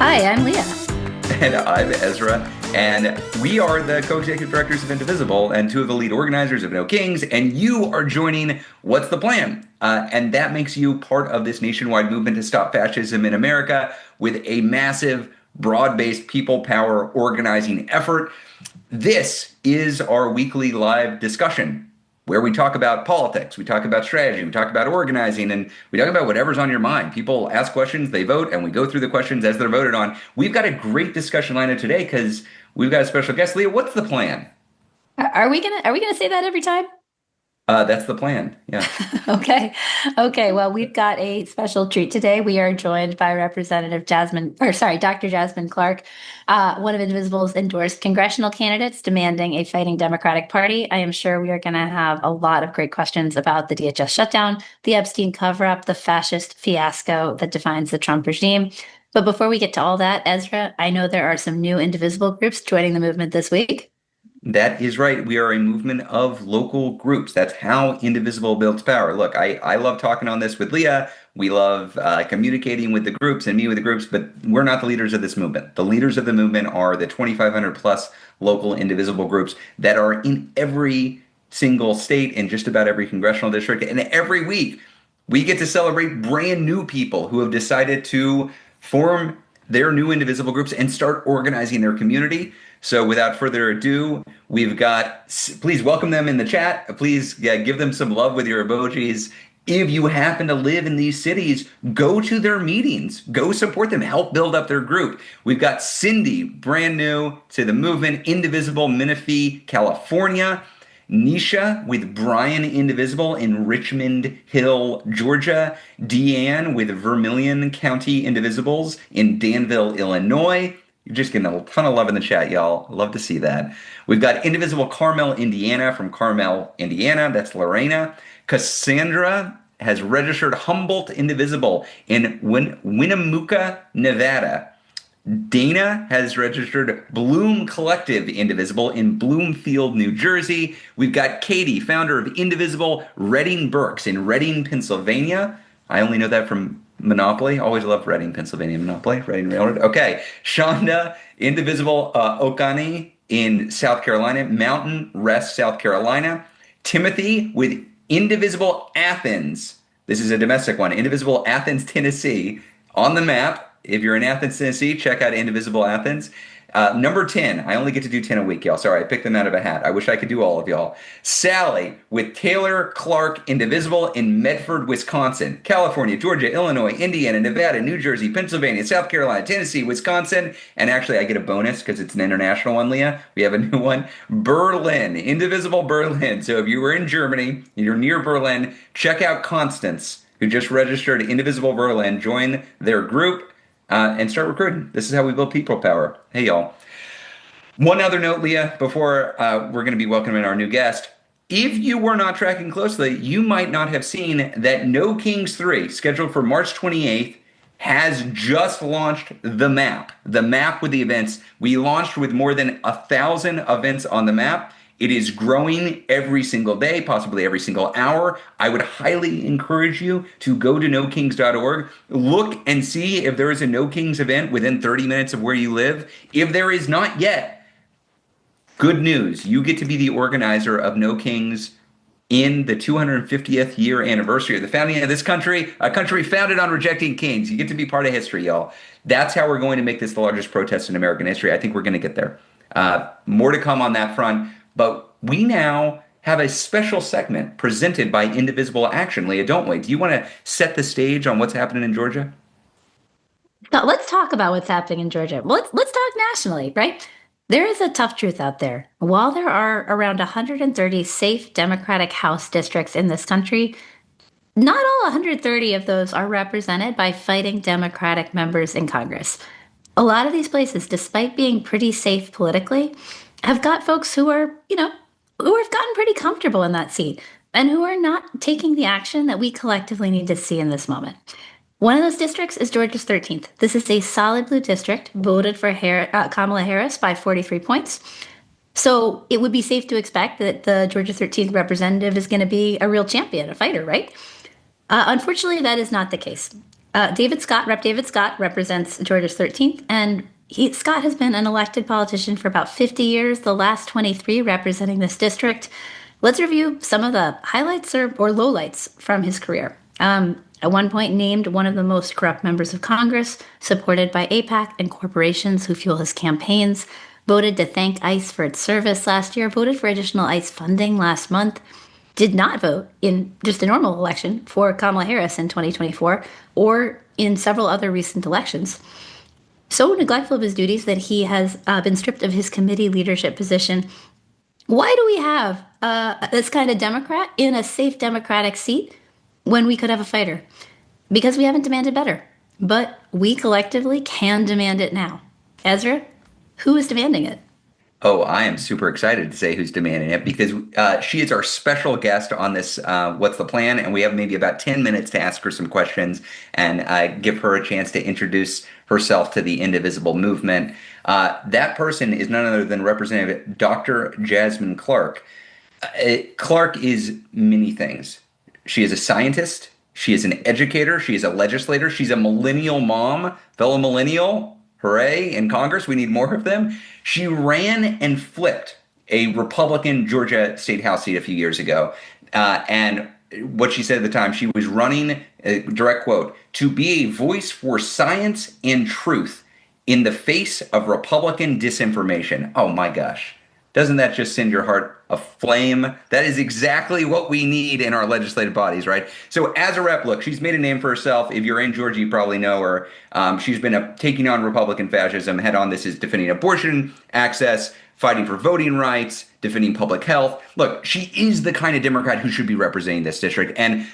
Hi, I'm Leah. And I'm Ezra, and we are the co-executive directors of Indivisible and two of the lead organizers of No Kings, and you are joining What's the Plan? And that makes you part of this nationwide movement to stop fascism in America with a massive, broad-based people power organizing effort. This is our weekly live discussion where we talk about politics, we talk about strategy, we talk about organizing, and we talk about whatever's on your mind. People ask questions, they vote, and we go through the questions as they're voted on. We've got a great discussion lineup today because we've got a special guest. Leah, what's the plan? Are we gonna say that every time? That's the plan. Yeah. Okay. Okay. Well, we've got a special treat today. We are joined by Dr. Jasmin Clark, one of Indivisible's endorsed congressional candidates demanding a fighting Democratic Party. I am sure we are going to have a lot of great questions about the DHS shutdown, the Epstein cover-up, the fascist fiasco that defines the Trump regime. But before we get to all that, Ezra, I know there are some new Indivisible groups joining the movement this week. That is right. We are a movement of local groups. That's how Indivisible builds power. Look, I love talking on this with Leah. We love communicating with the groups and meeting with the groups, but we're not the leaders of this movement. The leaders of the movement are the 2,500 plus local Indivisible groups that are in every single state in just about every congressional district. And every week, we get to celebrate brand new people who have decided to form their new Indivisible groups and start organizing their community. So without further ado, we've got, please welcome them in the chat. Please give them some love with your emojis. If you happen to live in these cities, go to their meetings, go support them, help build up their group. We've got Cindy, brand new to the movement, Indivisible, Menifee, California. Nisha with Brian Indivisible in Richmond Hill, Georgia. Deanne with Vermilion County Indivisibles in Danville, Illinois. You're just getting a ton of love in the chat, y'all. Love to see that. We've got Indivisible Carmel, Indiana from Carmel, Indiana. That's Lorena. Cassandra has registered Humboldt Indivisible in Winnemucca, Nevada. Dana has registered Bloom Collective Indivisible in Bloomfield, New Jersey. We've got Katie, founder of Indivisible Reading Burks in Reading, Pennsylvania. I only know that from Monopoly. Always loved Reading, Pennsylvania. Monopoly, Reading Railroad. Okay. Shonda, Indivisible Oconee in South Carolina. Mountain Rest, South Carolina. Timothy with Indivisible Athens. This is a domestic one. Indivisible Athens, Tennessee. On the map. If you're in Athens, Tennessee, check out Indivisible Athens. Number 10. I only get to do 10 a week, y'all. Sorry, I picked them out of a hat. I wish I could do all of y'all. Sally with Taylor Clark Indivisible in Medford, Wisconsin. California, Georgia, Illinois, Indiana, Nevada, New Jersey, Pennsylvania, South Carolina, Tennessee, Wisconsin. And actually, I get a bonus because it's an international one, Leah. We have a new one. Berlin, Indivisible Berlin. So if you were in Germany, you're near Berlin, check out Constance, who just registered Indivisible Berlin. Join their group. And start recruiting. This is how we build people power. Hey, y'all. One other note, Leah, before we're going to be welcoming our new guest. If you were not tracking closely, you might not have seen that No Kings 3, scheduled for March 28th, has just launched the map with the events. We launched with more than 1,000 events on the map. It is growing every single day, possibly every single hour. I would highly encourage you to go to nokings.org, look and see if there is a No Kings event within 30 minutes of where you live. If there is not yet, good news. You get to be the organizer of No Kings in the 250th year anniversary of the founding of this country, a country founded on rejecting kings. You get to be part of history, y'all. That's how we're going to make this the largest protest in American history. I think we're going to get there. More to come on that front. But we now have a special segment presented by Indivisible Action. Leah, don't we? Do you want to set the stage on what's happening in Georgia? Now, let's talk about what's happening in Georgia. Let's talk nationally, right? There is a tough truth out there. While there are around 130 safe Democratic House districts in this country, not all 130 of those are represented by fighting Democratic members in Congress. A lot of these places, despite being pretty safe politically, have got folks who are, who have gotten pretty comfortable in that seat and who are not taking the action that we collectively need to see in this moment. One of those districts is Georgia's 13th. This is a solid blue district, voted for Kamala Harris by 43 points. So it would be safe to expect that the Georgia 13th representative is going to be a real champion, a fighter, right? Unfortunately, that is not the case. Rep. David Scott represents Georgia's 13th, and Scott has been an elected politician for about 50 years, the last 23 representing this district. Let's review some of the highlights or lowlights from his career. At one point, named one of the most corrupt members of Congress, supported by AIPAC and corporations who fuel his campaigns, voted to thank ICE for its service last year, voted for additional ICE funding last month, did not vote in just a normal election for Kamala Harris in 2024 or in several other recent elections. So neglectful of his duties that he has been stripped of his committee leadership position. Why do we have this kind of Democrat in a safe Democratic seat when we could have a fighter? Because we haven't demanded better. But we collectively can demand it now. Ezra, who is demanding it? Oh, I am super excited to say who's demanding it because she is our special guest on this What's the Plan? And we have maybe about 10 minutes to ask her some questions and give her a chance to introduce herself to the Indivisible movement. That person is none other than Representative Dr. Jasmin Clark. Clark is many things. She is a scientist. She is an educator. She is a legislator. She's a millennial mom, fellow millennial. Hooray, in Congress, we need more of them. She ran and flipped a Republican Georgia state house seat a few years ago. And what she said at the time, she was running, direct quote, to be a voice for science and truth in the face of Republican disinformation. Oh my gosh. Doesn't that just send your heart aflame? That is exactly what we need in our legislative bodies, right? So as a rep, look, she's made a name for herself. If you're in Georgia, you probably know her. She's been taking on Republican fascism head on. This is defending abortion access, fighting for voting rights, defending public health. Look, she is the kind of Democrat who should be representing this district. And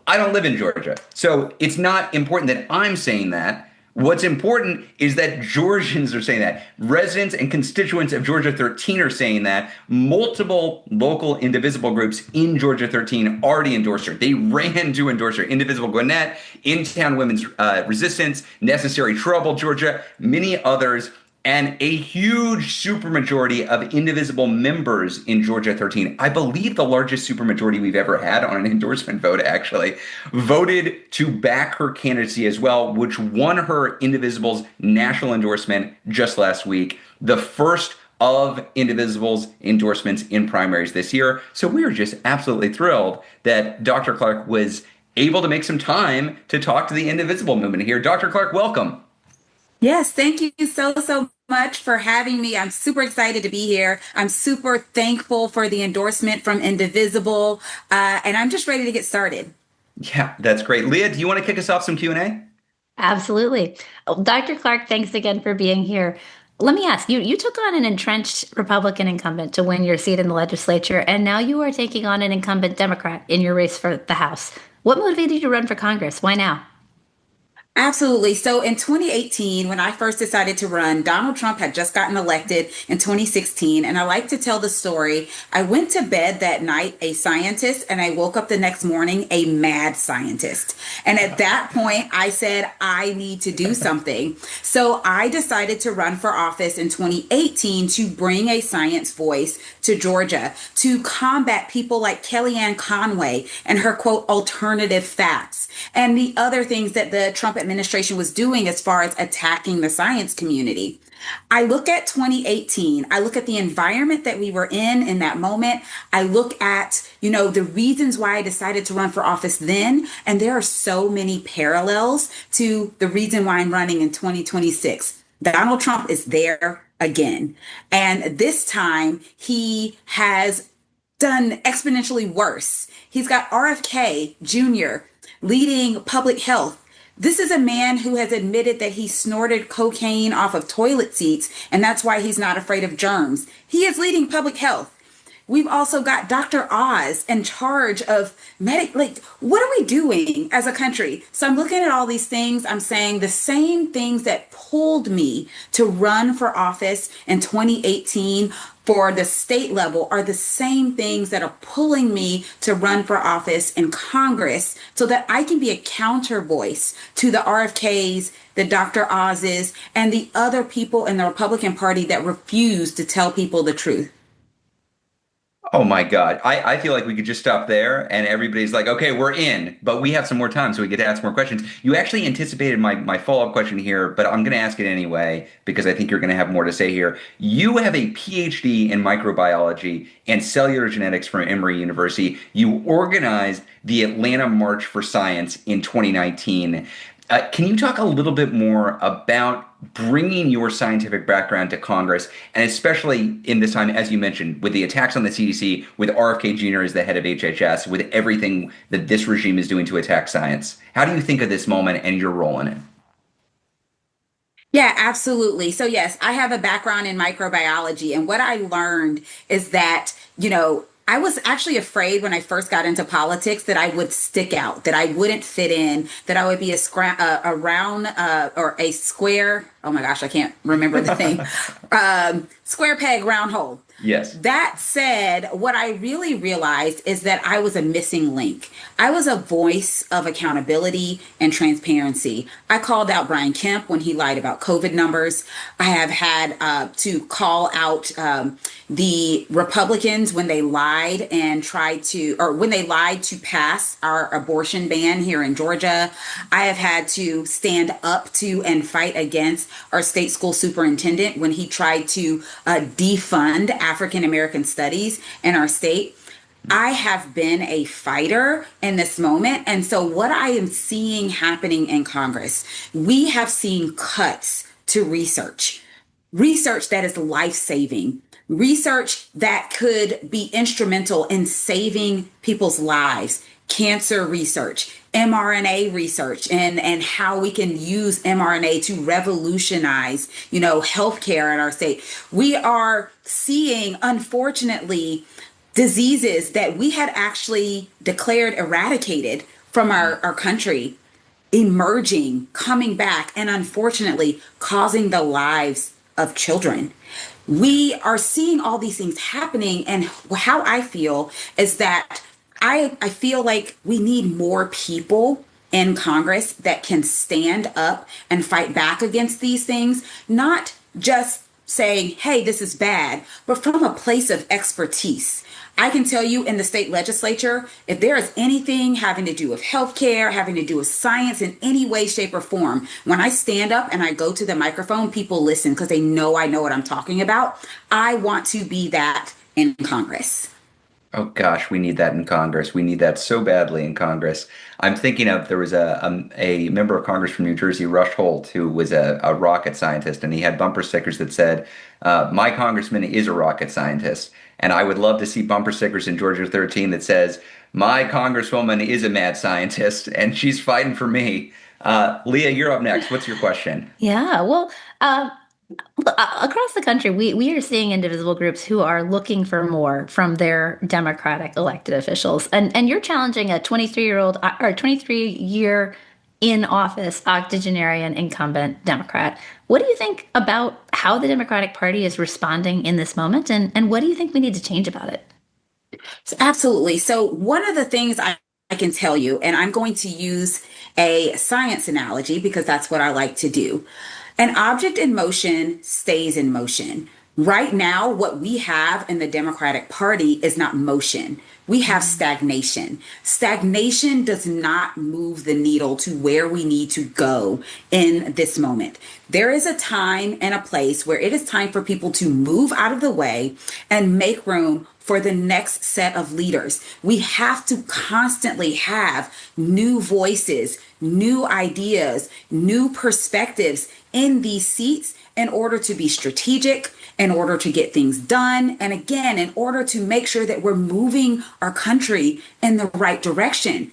I don't live in Georgia, so it's not important that I'm saying that. What's important is that Georgians are saying that. Residents and constituents of Georgia 13 are saying that. Multiple local indivisible groups in Georgia 13 already endorsed her. They ran to endorse her. Indivisible Gwinnett, In-Town Women's Resistance, Necessary Trouble Georgia, many others, and a huge supermajority of indivisible members in Georgia 13. I believe the largest supermajority we've ever had on an endorsement vote, actually, voted to back her candidacy as well, which won her Indivisible's national endorsement just last week, the first of Indivisible's endorsements in primaries this year. So we are just absolutely thrilled that Dr. Clark was able to make some time to talk to the Indivisible movement here. Dr. Clark, welcome. Yes, thank you so much for having me. I'm super excited to be here. I'm super thankful for the endorsement from Indivisible, and I'm just ready to get started. Yeah, that's great. Leah, do you want to kick us off some Q&A? Absolutely. Dr. Clark, thanks again for being here. Let me ask you, you took on an entrenched Republican incumbent to win your seat in the legislature, and now you are taking on an incumbent Democrat in your race for the House. What motivated you to run for Congress? Why now? Absolutely. So in 2018, when I first decided to run, Donald Trump had just gotten elected in 2016. And I like to tell the story. I went to bed that night a scientist, and I woke up the next morning a mad scientist. And at that point, I said, I need to do something. So I decided to run for office in 2018 to bring a science voice to Georgia, to combat people like Kellyanne Conway and her, quote, alternative facts, and the other things that the Trump administration was doing as far as attacking the science community. I look at 2018. I look at the environment that we were in that moment. I look at, the reasons why I decided to run for office then. And there are so many parallels to the reason why I'm running in 2026. Donald Trump is there again. And this time he has done exponentially worse. He's got RFK Jr. leading public health. This is a man who has admitted that he snorted cocaine off of toilet seats, and that's why he's not afraid of germs. He is leading public health. We've also got Dr. Oz in charge of what are we doing as a country? So I'm looking at all these things. I'm saying the same things that pulled me to run for office in 2018 for the state level are the same things that are pulling me to run for office in Congress so that I can be a counter voice to the RFKs, the Dr. Oz's, and the other people in the Republican Party that refuse to tell people the truth. Oh my God. I feel like we could just stop there and everybody's like, okay, we're in, but we have some more time so we get to ask more questions. You actually anticipated my follow-up question here, but I'm going to ask it anyway because I think you're going to have more to say here. You have a PhD in microbiology and cellular genetics from Emory University. You organized the Atlanta March for Science in 2019. Can you talk a little bit more about bringing your scientific background to Congress, and especially in this time, as you mentioned, with the attacks on the CDC, with RFK Jr. as the head of HHS, with everything that this regime is doing to attack science? How do you think of this moment and your role in it? Yeah, absolutely. So, yes, I have a background in microbiology. And what I learned is that, I was actually afraid when I first got into politics that I would stick out, that I wouldn't fit in, that I would be a round or a square. Oh my gosh, I can't remember the thing. Square peg, round hole. Yes. That said, what I really realized is that I was a missing link. I was a voice of accountability and transparency. I called out Brian Kemp when he lied about COVID numbers. I have had to call out the Republicans when they lied and when they lied to pass our abortion ban here in Georgia. I have had to stand up to and fight against our state school superintendent when he tried to defund African American studies in our state. I have been a fighter in this moment. And so, what I am seeing happening in Congress, we have seen cuts to research that is life saving, research that could be instrumental in saving people's lives, cancer research, mRNA research, and how we can use mRNA to revolutionize, healthcare in our state. We are seeing, unfortunately, diseases that we had actually declared eradicated from our country emerging, coming back, and unfortunately causing the lives of children. We are seeing all these things happening, and how I feel is that I feel like we need more people in Congress that can stand up and fight back against these things, not just saying, hey, this is bad, but from a place of expertise. I can tell you in the state legislature, if there is anything having to do with healthcare, having to do with science in any way, shape, or form, when I stand up and I go to the microphone, people listen because they know I know what I'm talking about. I want to be that in Congress. Oh gosh, we need that in Congress. We need that so badly in Congress. I'm thinking of there was a member of Congress from New Jersey, Rush Holt, who was a rocket scientist, and he had bumper stickers that said, "My congressman is a rocket scientist." And I would love to see bumper stickers in Georgia 13 that says, "My congresswoman is a mad scientist, and she's fighting for me." Leah, you're up next. What's your question? Yeah, well, across the country, we are seeing indivisible groups who are looking for more from their Democratic elected officials, and you're challenging a 23-year-old or 23-year in office octogenarian incumbent Democrat. What do you think about how the Democratic Party is responding in this moment, and what do you think we need to change about it? Absolutely. So, one of the things I can tell you, and I'm going to use a science analogy because that's what I like to do. An object in motion stays in motion. Right now, what we have in the Democratic Party is not motion. We have stagnation. Stagnation does not move the needle to where we need to go in this moment. There is a time and a place where it is time for people to move out of the way and make room for the next set of leaders. We have to constantly have new voices, new ideas, new perspectives in these seats in order to be strategic, in order to get things done, and again, in order to make sure that we're moving our country in the right direction.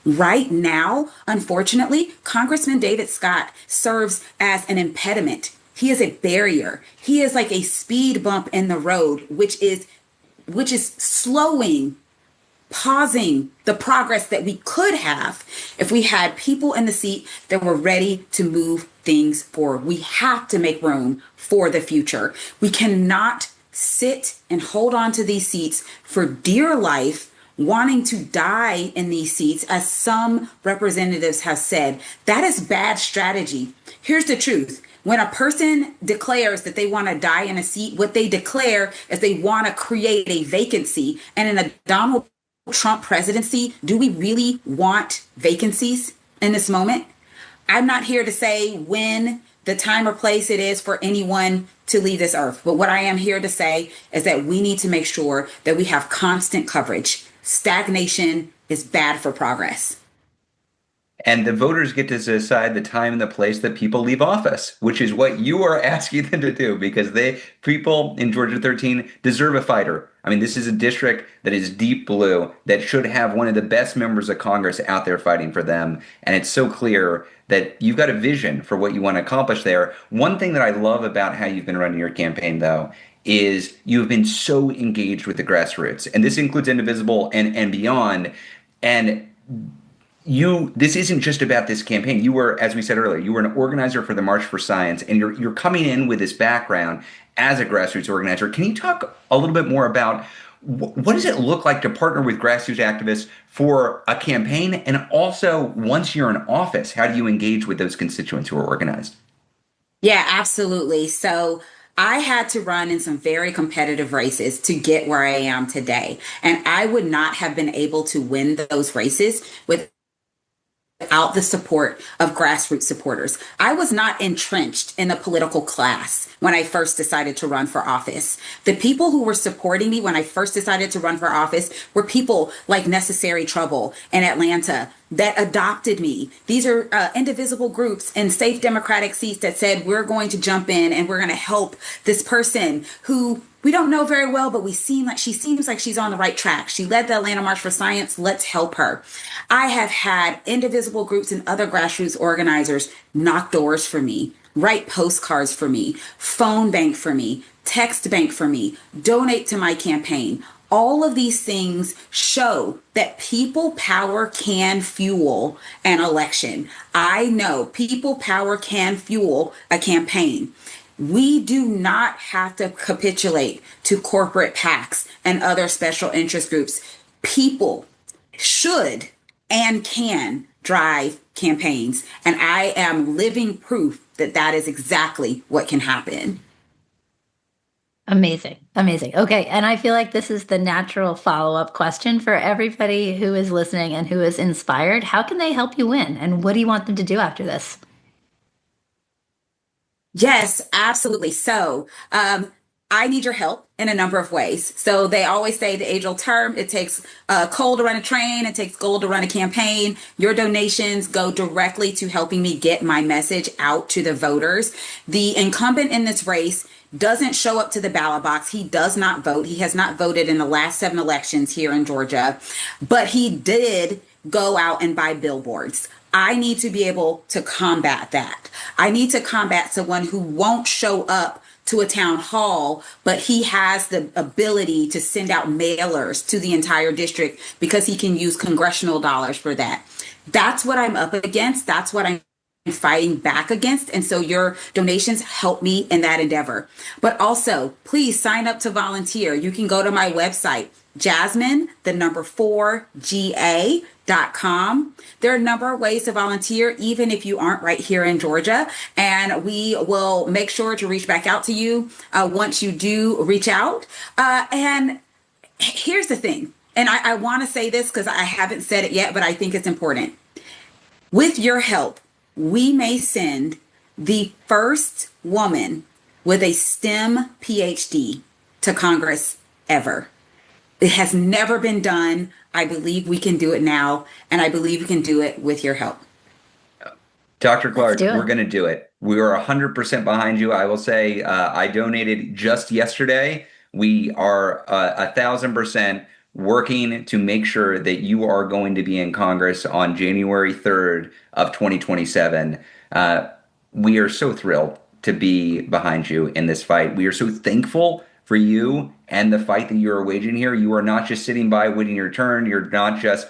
Right now, unfortunately, Congressman David Scott serves as an impediment. He is a barrier. He is like a speed bump in the road, which is slowing, pausing the progress that we could have if we had people in the seat that were ready to move things forward. We have to make room for the future. We cannot sit and hold on to these seats for dear life wanting to die in these seats, as some representatives have said. That is bad strategy. Here's the truth. When a person declares that they want to die in a seat, what they declare is they want to create a vacancy. And in a Donald Trump presidency, do we really want vacancies in this moment? I'm not here to say when the time or place it is for anyone to leave this earth. But what I am here to say is that we need to make sure that we have constant coverage. Stagnation is bad for progress. And the voters get to decide the time and the place that people leave office, which is what you are asking them to do, because people in Georgia 13 deserve a fighter. I mean, this is a district that is deep blue that should have one of the best members of Congress out there fighting for them. And it's so clear that you've got a vision for what you want to accomplish there. One thing that I love about how you've been running your campaign, though, is you've been so engaged with the grassroots. And this includes Indivisible and beyond. And this isn't just about this campaign. You were, as we said earlier, you were an organizer for the March for Science, and you're coming in with this background as a grassroots organizer. Can you talk a little bit more about what does it look like to partner with grassroots activists for a campaign? And also, once you're in office, how do you engage with those constituents who are organized? Yeah, absolutely. So I had to run in some very competitive races to get where I am today. And I would not have been able to win those races without the support of grassroots supporters. I was not entrenched in the political class when I first decided to run for office. The people who were supporting me when I first decided to run for office were people like Necessary Trouble in Atlanta that adopted me. These are indivisible groups in safe Democratic seats that said, we're going to jump in and we're going to help this person who we don't know very well, but she seems like she's on the right track. She led the Atlanta March for Science. Let's help her. I have had indivisible groups and other grassroots organizers knock doors for me, write postcards for me, phone bank for me, text bank for me, donate to my campaign. All of these things show that people power can fuel an election. I know people power can fuel a campaign. We do not have to capitulate to corporate PACs and other special interest groups. People should and can drive campaigns. And I am living proof that that is exactly what can happen. Amazing. Amazing. Okay. And I feel like this is the natural follow-up question for everybody who is listening and who is inspired. How can they help you win? And what do you want them to do after this? Yes, absolutely. So, I need your help in a number of ways. So they always say the age-old term, it takes coal to run a train, it takes gold to run a campaign. Your donations go directly to helping me get my message out to the voters. The incumbent in this race doesn't show up to the ballot box. He does not vote. He has not voted in the last 7 elections here in Georgia, but he did go out and buy billboards. I need to be able to combat that. I need to combat someone who won't show up to a town hall, but he has the ability to send out mailers to the entire district because he can use congressional dollars for that. That's what I'm up against. That's what I'm fighting back against. And so your donations help me in that endeavor. But also, please sign up to volunteer. You can go to my website, Jasmin, the number 4GA.com. There are a number of ways to volunteer, even if you aren't right here in Georgia. And we will make sure to reach back out to you once you do reach out. And here's the thing. And I want to say this because I haven't said it yet, but I think it's important. With your help, we may send the first woman with a STEM PhD to Congress ever. It has never been done. I believe we can do it now, and I believe we can do it with your help. Dr. Clark, we're going to do it. We are 100% behind you. I will say I donated just yesterday. We are 1,000% working to make sure that you are going to be in Congress on January 3rd of 2027. We are so thrilled to be behind you in this fight. We are so thankful for you and the fight that you are waging here. You are not just sitting by waiting your turn. You're not just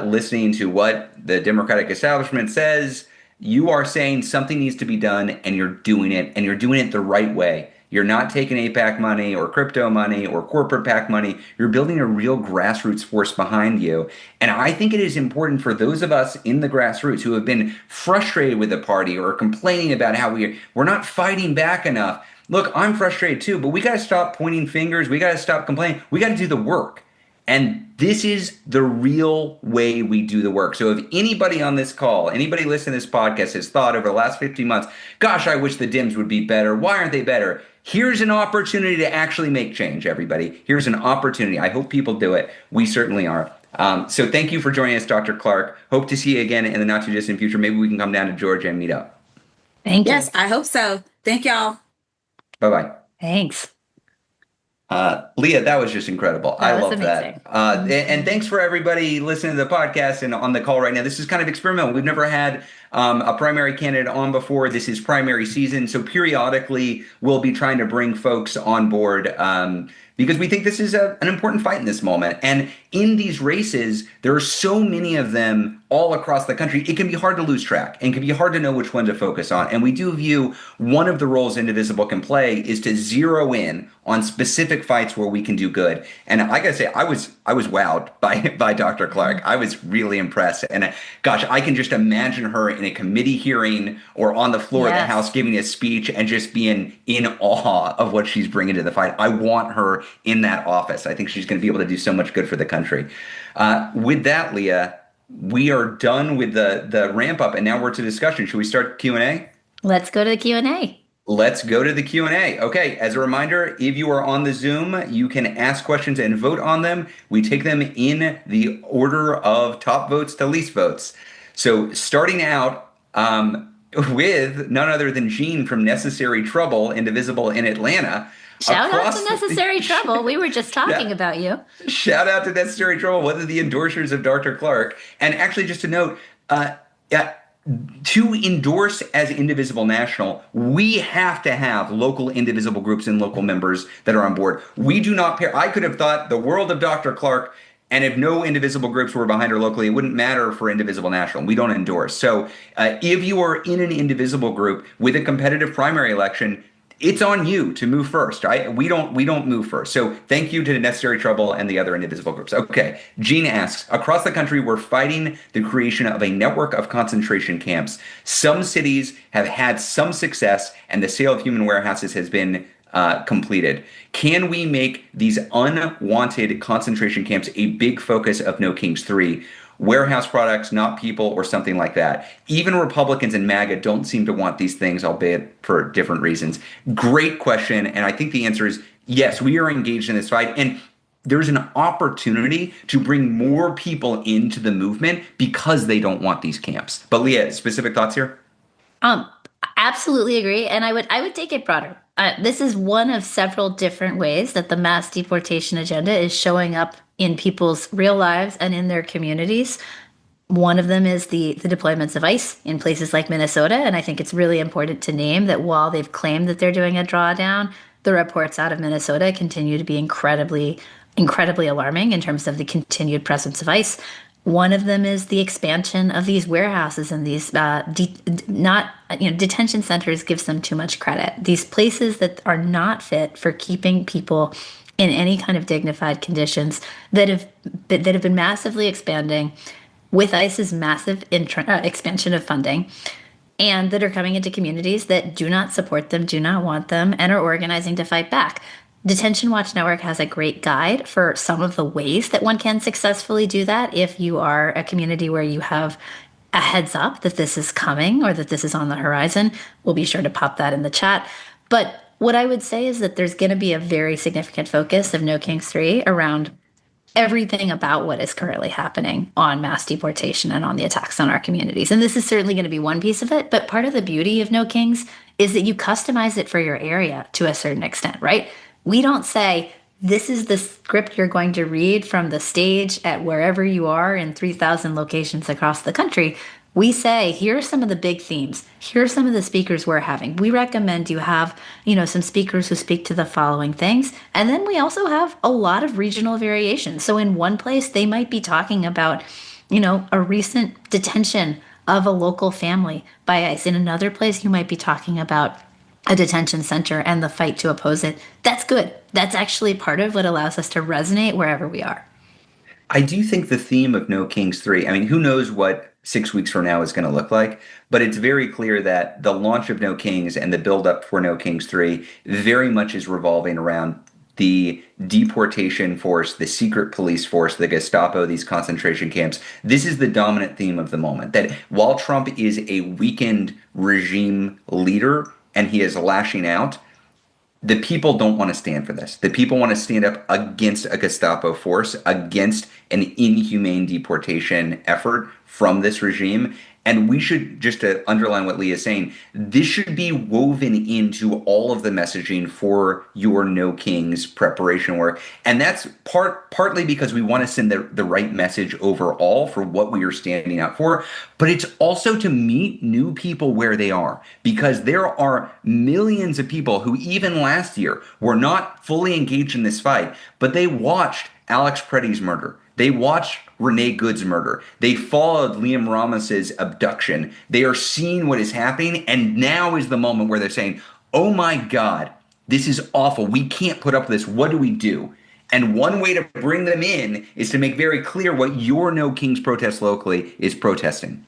listening to what the Democratic establishment says. You are saying something needs to be done, and you're doing it, and you're doing it the right way. You're not taking APAC money or crypto money or corporate PAC money. You're building a real grassroots force behind you. And I think it is important for those of us in the grassroots who have been frustrated with the party or complaining about how we're not fighting back enough. Look, I'm frustrated too, but we got to stop pointing fingers. We got to stop complaining. We got to do the work. And this is the real way we do the work. So if anybody on this call, anybody listening to this podcast has thought over the last 15 months, gosh, I wish the Dems would be better. Why aren't they better? Here's an opportunity to actually make change, everybody. Here's an opportunity. I hope people do it. We certainly are. So thank you for joining us, Dr. Clark. Hope to see you again in the not too distant future. Maybe we can come down to Georgia and meet up. Thank you. Yes, I hope so. Thank y'all. Bye-bye. Thanks. Leah, that was just incredible. I love amazing. that. And thanks for everybody listening to the podcast and on the call right now. This is kind of experimental. We've never had a primary candidate on before. This is primary season. So periodically, we'll be trying to bring folks on board because we think this is an important fight in this moment. And in these races, there are so many of them all across the country. It can be hard to lose track and can be hard to know which one to focus on. And we do view one of the roles Indivisible can play is to zero in on specific fights where we can do good. And I gotta say, I was wowed by Dr. Clark. I was really impressed. And gosh, I can just imagine her in a committee hearing or on the floor of the House giving a speech and just being in awe of what she's bringing to the fight. I want her in that office. I think she's going to be able to do so much good for the country. With that, Leah, we are done with the ramp up, and now we're to discussion. Should we start Q&A? Let's go to the Q&A. Let's go to the Q&A. Okay, as a reminder, if you are on the Zoom, you can ask questions and vote on them. We take them in the order of top votes to least votes. So starting out with none other than Jean from Necessary Trouble, Indivisible in Atlanta. Shout out to Necessary Trouble. We were just talking about you. Shout out to Necessary Trouble, one of the endorsers of Dr. Clark. And actually, just to note, to endorse as Indivisible National, we have to have local Indivisible groups and local members that are on board. We do not pair. I could have thought the world of Dr. Clark, and if no Indivisible groups were behind her locally, it wouldn't matter for Indivisible National. We don't endorse. So if you are in an Indivisible group with a competitive primary election, it's on you to move first, right? We don't move first. So thank you to the Necessary Trouble and the other Indivisible groups. Okay, Jean asks, across the country, we're fighting the creation of a network of concentration camps. Some cities have had some success, and the sale of human warehouses has been completed. Can we make these unwanted concentration camps a big focus of No Kings 3? Warehouse products, not people, or something like that. Even Republicans and MAGA don't seem to want these things, albeit for different reasons. Great question, and I think the answer is yes, we are engaged in this fight, and there's an opportunity to bring more people into the movement because they don't want these camps. But Leah, specific thoughts here? Absolutely agree, and I would take it broader. This is one of several different ways that the mass deportation agenda is showing up in people's real lives and in their communities. One of them is the deployments of ICE in places like Minnesota, and I think it's really important to name that while they've claimed that they're doing a drawdown, the reports out of Minnesota continue to be incredibly alarming in terms of the continued presence of ICE. One of them is the expansion of these warehouses and these detention centers gives them too much credit. These places that are not fit for keeping people in any kind of dignified conditions that have been massively expanding with ICE's massive expansion of funding, and that are coming into communities that do not support them, do not want them, and are organizing to fight back. Detention Watch Network has a great guide for some of the ways that one can successfully do that if you are a community where you have a heads up that this is coming or that this is on the horizon. We'll be sure to pop that in the chat. But what I would say is that there's going to be a very significant focus of No Kings 3 around everything about what is currently happening on mass deportation and on the attacks on our communities. And this is certainly going to be one piece of it. But part of the beauty of No Kings is that you customize it for your area to a certain extent, right? We don't say, this is the script you're going to read from the stage at wherever you are in 3,000 locations across the country. We say, here are some of the big themes. Here are some of the speakers we're having. We recommend you have, some speakers who speak to the following things. And then we also have a lot of regional variation. So in one place, they might be talking about, a recent detention of a local family by ICE. In another place, you might be talking about a detention center and the fight to oppose it. That's good. That's actually part of what allows us to resonate wherever we are. I do think the theme of No Kings 3, I mean, who knows what 6 weeks from now is going to look like, but it's very clear that the launch of No Kings and the buildup for No Kings 3 very much is revolving around the deportation force, the secret police force, the Gestapo, these concentration camps. This is the dominant theme of the moment. That while Trump is a weakened regime leader and he is lashing out, the people don't want to stand for this. The people want to stand up against a Gestapo force, against an inhumane deportation effort from this regime. And we should, just to underline what Leah is saying, this should be woven into all of the messaging for your No Kings preparation work. And that's partly because we want to send the right message overall for what we are standing up for, but it's also to meet new people where they are, because there are millions of people who even last year were not fully engaged in this fight, but they watched Alex Preddy's murder. They watched Renee Good's murder. They followed Liam Ramos's abduction. They are seeing what is happening, and now is the moment where they're saying, oh my God, this is awful. We can't put up with this. What do we do? And one way to bring them in is to make very clear what your No Kings protest locally is protesting.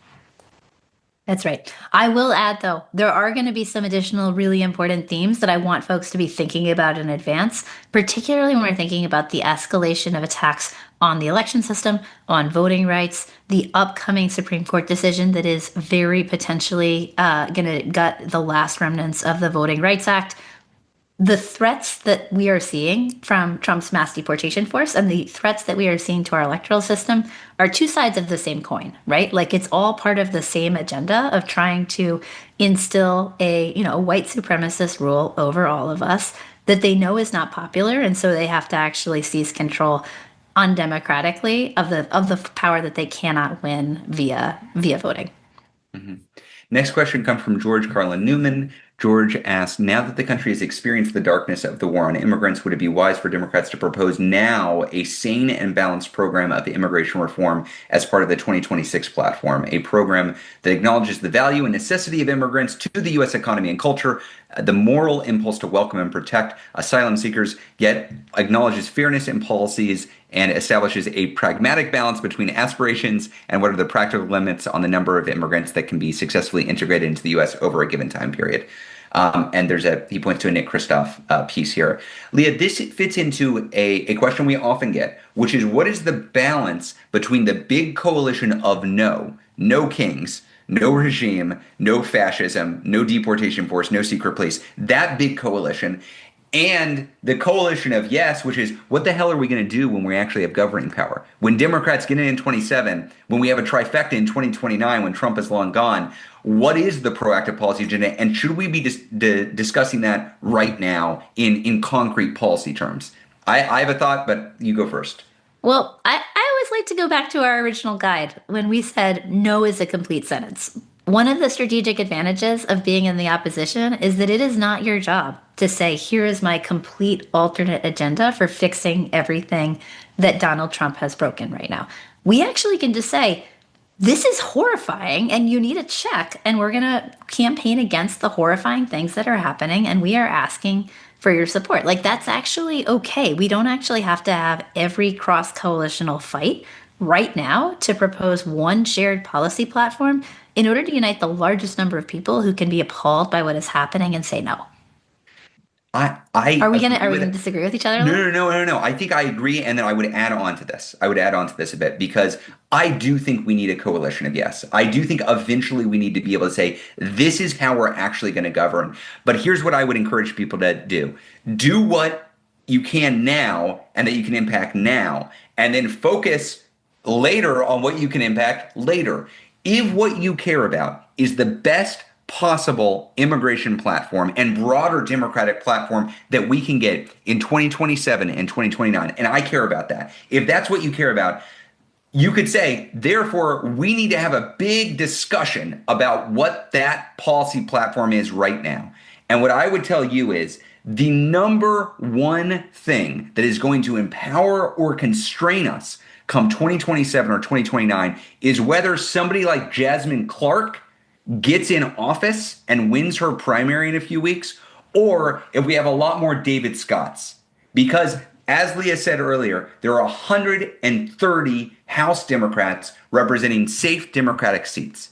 That's right. I will add, though, there are going to be some additional really important themes that I want folks to be thinking about in advance, particularly when we're thinking about the escalation of attacks on the election system, on voting rights, the upcoming Supreme Court decision that is very potentially going to gut the last remnants of the Voting Rights Act. The threats that we are seeing from Trump's mass deportation force and the threats that we are seeing to our electoral system are two sides of the same coin, right? Like it's all part of the same agenda of trying to instill a white supremacist rule over all of us that they know is not popular, and so they have to actually seize control undemocratically of the power that they cannot win via voting. Mm-hmm. Next question comes from George Carlin Newman. George asked, now that the country has experienced the darkness of the war on immigrants, would it be wise for Democrats to propose now a sane and balanced program of immigration reform as part of the 2026 platform, a program that acknowledges the value and necessity of immigrants to the U.S. economy and culture, the moral impulse to welcome and protect asylum seekers, yet acknowledges fairness in policies and establishes a pragmatic balance between aspirations and what are the practical limits on the number of immigrants that can be successfully integrated into the U.S. over a given time period. And he points to a Nick Kristof piece here. Leah, this fits into a question we often get, which is what is the balance between the big coalition of no kings, no regime, no fascism, no deportation force, no secret police, that big coalition, and the coalition of yes, which is what the hell are we going to do when we actually have governing power? When Democrats get in 27, when we have a trifecta in 2029, when Trump is long gone, what is the proactive policy agenda? And should we be discussing that right now in concrete policy terms? I have a thought, but you go first. Well, I always like to go back to our original guide when we said no is a complete sentence. One of the strategic advantages of being in the opposition is that it is not your job to say, here is my complete alternate agenda for fixing everything that Donald Trump has broken right now. We actually can just say, this is horrifying and you need a check, and we're going to campaign against the horrifying things that are happening, and we are asking for your support. Like, that's actually okay. We don't actually have to have every cross-coalitional fight right now to propose one shared policy platform in order to unite the largest number of people who can be appalled by what is happening and say no. Are we gonna disagree with each other? No. I think I agree, and then I would add on to this. A bit because I do think we need a coalition of yes. I do think eventually we need to be able to say this is how we're actually going to govern. But here's what I would encourage people to do: do what you can now, and that you can impact now, and then focus later on what you can impact later. If what you care about is the best possible immigration platform and broader democratic platform that we can get in 2027 and 2029, and I care about that. If that's what you care about, you could say, therefore, we need to have a big discussion about what that policy platform is right now. And what I would tell you is the number one thing that is going to empower or constrain us come 2027 or 2029 is whether somebody like Jasmin Clark gets in office and wins her primary in a few weeks, or if we have a lot more David Scotts. Because as Leah said earlier, there are 130 House Democrats representing safe Democratic seats.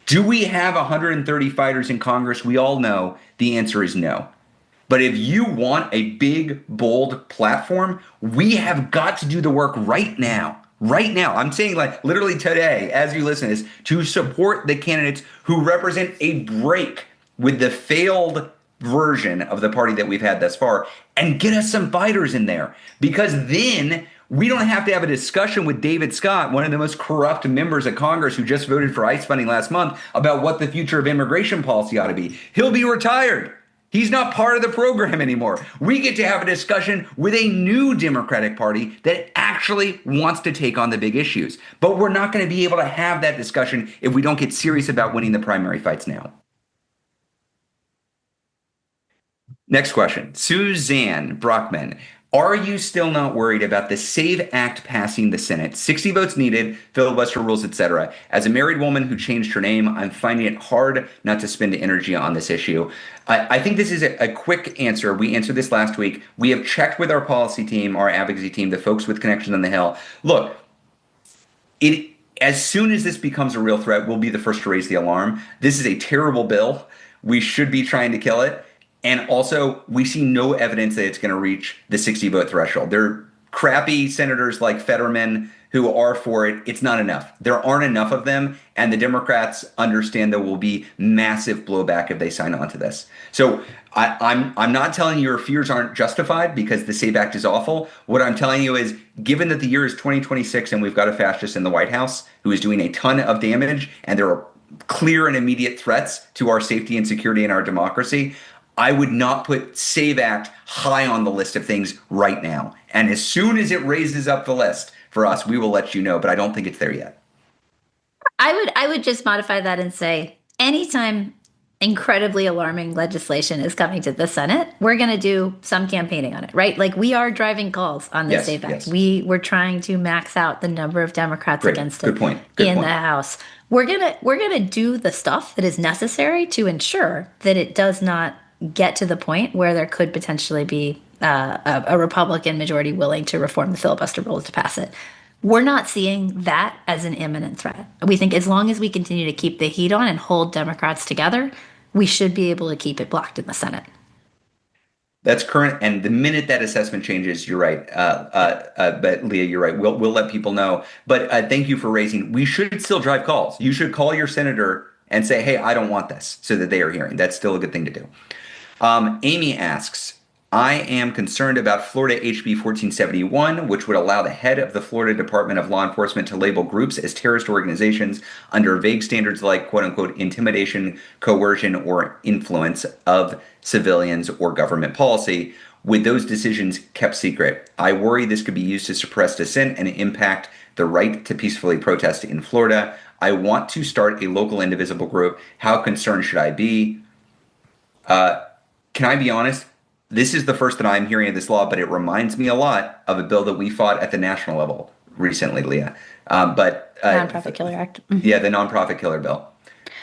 Do we have 130 fighters in Congress? We all know the answer is no. But if you want a big, bold platform, we have got to do the work right now. Right now. I'm saying like literally today, as you listen to this, to support the candidates who represent a break with the failed version of the party that we've had thus far and get us some fighters in there. Because then we don't have to have a discussion with David Scott, one of the most corrupt members of Congress who just voted for ICE funding last month, about what the future of immigration policy ought to be. He'll be retired. He's not part of the program anymore. We get to have a discussion with a new Democratic Party that actually wants to take on the big issues. But we're not going to be able to have that discussion if we don't get serious about winning the primary fights now. Next question. Suzanne Brockman. Are you still not worried about the SAVE Act passing the Senate? 60 votes needed, filibuster rules, etc. As a married woman who changed her name, I'm finding it hard not to spend energy on this issue. I think this is a quick answer. We answered this last week. We have checked with our policy team, our advocacy team, the folks with connections on the Hill. Look, as soon as this becomes a real threat, we'll be the first to raise the alarm. This is a terrible bill. We should be trying to kill it. And also, we see no evidence that it's going to reach the 60-vote threshold. There are crappy senators like Fetterman who are for it. It's not enough. There aren't enough of them, and the Democrats understand there will be massive blowback if they sign on to this. So I'm not telling you your fears aren't justified because the SAVE Act is awful. What I'm telling you is, given that the year is 2026 and we've got a fascist in the White House who is doing a ton of damage, and there are clear and immediate threats to our safety and security and our democracy, I would not put SAVE Act high on the list of things right now. And as soon as it raises up the list for us, we will let you know, but I don't think it's there yet. I would just modify that and say, anytime incredibly alarming legislation is coming to the Senate, we're going to do some campaigning on it, right? Like, we are driving calls on the SAVE Act. Yes. We're trying to max out the number of Democrats Great. against Good it point. Good in point. the House. We're gonna do the stuff that is necessary to ensure that it does not get to the point where there could potentially be a Republican majority willing to reform the filibuster rules to pass it. We're not seeing that as an imminent threat. We think as long as we continue to keep the heat on and hold Democrats together, we should be able to keep it blocked in the Senate. That's current, and the minute that assessment changes, you're right. But Leah, you're right. We'll let people know. But thank you for raising. We should still drive calls. You should call your senator and say, "Hey, I don't want this," so that they are hearing. That's still a good thing to do. Amy asks, I am concerned about Florida HB 1471, which would allow the head of the Florida Department of Law Enforcement to label groups as terrorist organizations under vague standards like, quote unquote, intimidation, coercion, or influence of civilians or government policy, with those decisions kept secret. I worry this could be used to suppress dissent and impact the right to peacefully protest in Florida. I want to start a local indivisible group. How concerned should I be? Can I be honest? This is the first that I'm hearing of this law, but it reminds me a lot of a bill that we fought at the national level recently, Leah. Nonprofit Killer Act. Mm-hmm. Yeah, the nonprofit killer bill.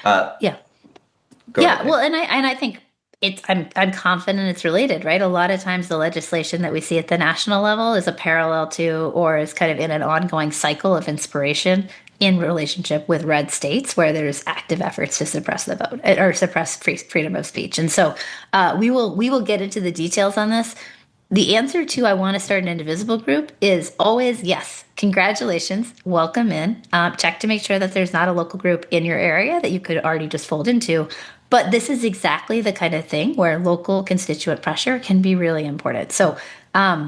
Yeah. Well, and I think I'm confident it's related, right? A lot of times the legislation that we see at the national level is a parallel to, or is kind of in an ongoing cycle of inspiration in relationship with red states where there's active efforts to suppress the vote or suppress freedom of speech. And so we will get into the details on this. The answer to I want to start an indivisible group is always yes. Congratulations. Welcome in. Check to make sure that there's not a local group in your area that you could already just fold into. But this is exactly the kind of thing where local constituent pressure can be really important. So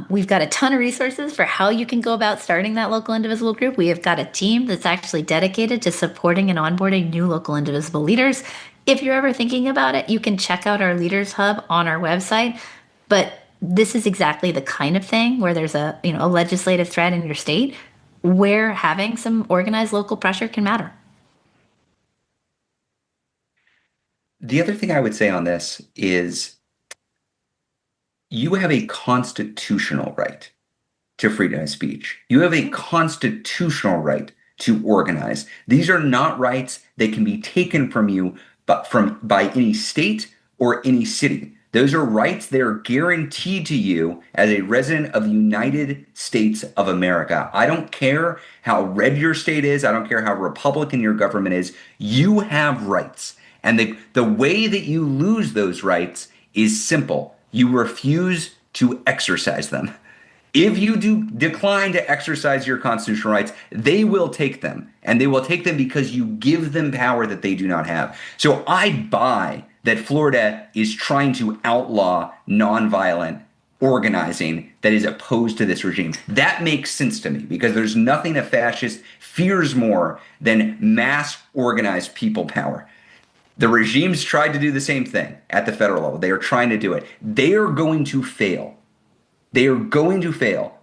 we've got a ton of resources for how you can go about starting that local indivisible group. We have got a team that's actually dedicated to supporting and onboarding new local indivisible leaders. If you're ever thinking about it, you can check out our Leaders Hub on our website. But this is exactly the kind of thing where there's a legislative threat in your state where having some organized local pressure can matter. The other thing I would say on this is you have a constitutional right to freedom of speech. You have a constitutional right to organize. These are not rights that can be taken from you by any state or any city. Those are rights that are guaranteed to you as a resident of the United States of America. I don't care how red your state is. I don't care how Republican your government is. You have rights. And the way that you lose those rights is simple. You refuse to exercise them. If you do decline to exercise your constitutional rights, they will take them. And they will take them because you give them power that they do not have. So I buy that Florida is trying to outlaw nonviolent organizing that is opposed to this regime. That makes sense to me because there's nothing a fascist fears more than mass organized people power. The regimes tried to do the same thing at the federal level. They are trying to do it. They are going to fail. They are going to fail.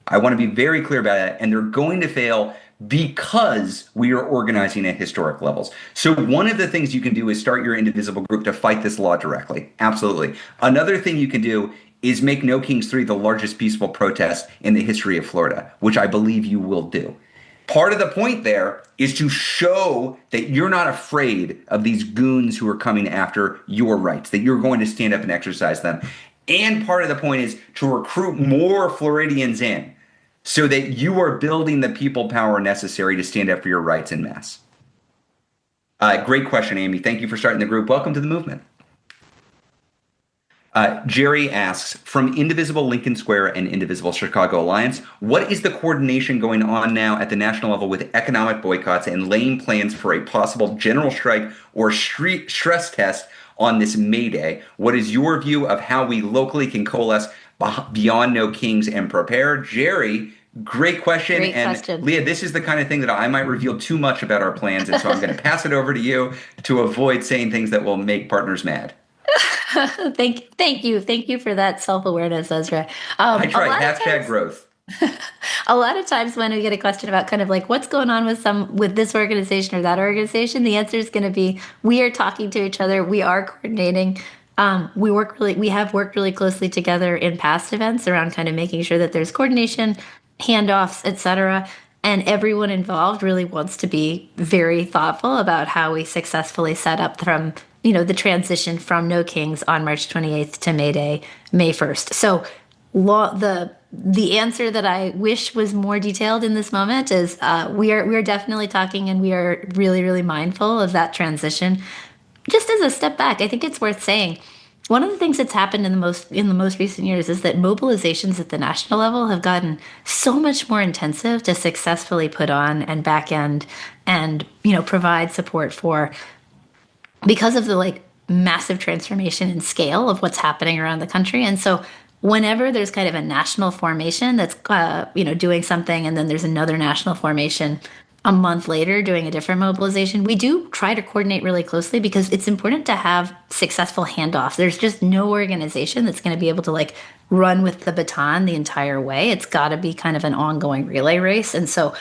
I want to be very clear about that. And they're going to fail because we are organizing at historic levels. So one of the things you can do is start your Indivisible group to fight this law directly. Absolutely. Another thing you can do is make No Kings 3 the largest peaceful protest in the history of Florida, which I believe you will do. Part of the point there is to show that you're not afraid of these goons who are coming after your rights, that you're going to stand up and exercise them. And part of the point is to recruit more Floridians in so that you are building the people power necessary to stand up for your rights en masse. Great question, Amy. Thank you for starting the group. Welcome to the movement. Jerry asks, from Indivisible Lincoln Square and Indivisible Chicago Alliance, what is the coordination going on now at the national level with economic boycotts and laying plans for a possible general strike or stress test on this May Day? What is your view of how we locally can coalesce beyond No Kings and prepare? Jerry, great question. Great question. Leah, this is the kind of thing that I might reveal too much about our plans. And so I'm going to pass it over to you to avoid saying things that will make partners mad. Thank you for that self-awareness, Ezra. I try hashtag growth. A lot of times when we get a question about kind of like what's going on with this organization or that organization, the answer is going to be we are talking to each other, we are coordinating. We have worked really closely together in past events around kind of making sure that there's coordination, handoffs, etc. And everyone involved really wants to be very thoughtful about how we successfully set up from the transition from No Kings on March 28th to May Day, May 1st. So the answer that I wish was more detailed in this moment is we are definitely talking, and we are really, really mindful of that transition. Just as a step back, I think it's worth saying one of the things that's happened in the most recent years is that mobilizations at the national level have gotten so much more intensive to successfully put on and back end and provide support for, because of the massive transformation in scale of what's happening around the country. And so whenever there's kind of a national formation that's doing something, and then there's another national formation a month later doing a different mobilization, we do try to coordinate really closely because it's important to have successful handoffs. There's just no organization that's going to be able to run with the baton the entire way. It's got to be kind of an ongoing relay race. And so